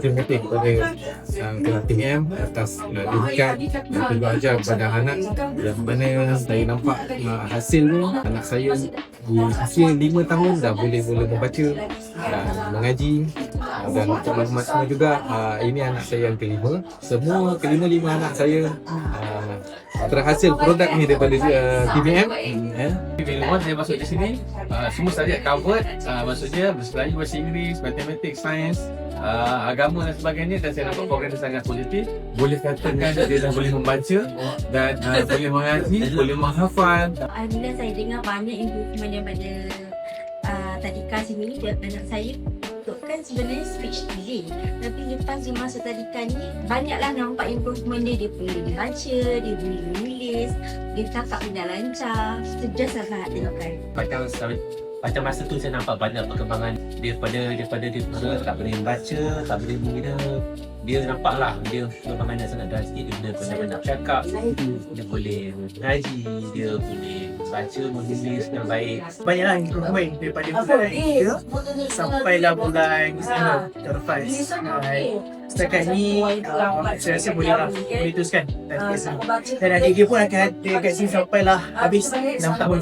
terima kasih kepada kelas TM atas didikan dan juga ajar pada anak, yang mana saya nampak hasil tu. Anak saya di usia 5 tahun dah boleh membaca dan mengaji. Dan untuk maklumat semua juga, ini anak saya yang kelima. Semua kelima anak saya terhasil produk ni daripada TBM. Bila saya masuk di sini, semua subjek covered, maksudnya Melayu, Bahasa Inggeris, Matematik, Sains, agama dan sebagainya, dan saya nampak program dia sangat positif. Boleh katakan dia dah boleh membaca dan boleh mengaji, boleh menghafal. Alhamdulillah, saya dengar banyak improvement daripada tadika sini. Anak saya kan sebenarnya speech delay, tapi lepas dia masuk tadika ni, banyaklah nampak improvement dia. Dia boleh baca, dia boleh menulis, dia cakap dengan lancar. Sedar sangat tengokkan. Macam masa tu saya nampak banyak perkembangan daripada dia tak boleh baca, tak boleh mengira. Dia nampaklah dia perkembangan sangat drastik. Dia boleh nak cakap, dia boleh mengaji, dia boleh baca, menulis dengan baik. Banyaklah improvement daripada bulan 3 sampailah bulan terlepas. Setakat ni saya rasa boleh teruskan dan adik dia pun akan ada kat sini sampailah habis 6 tahun.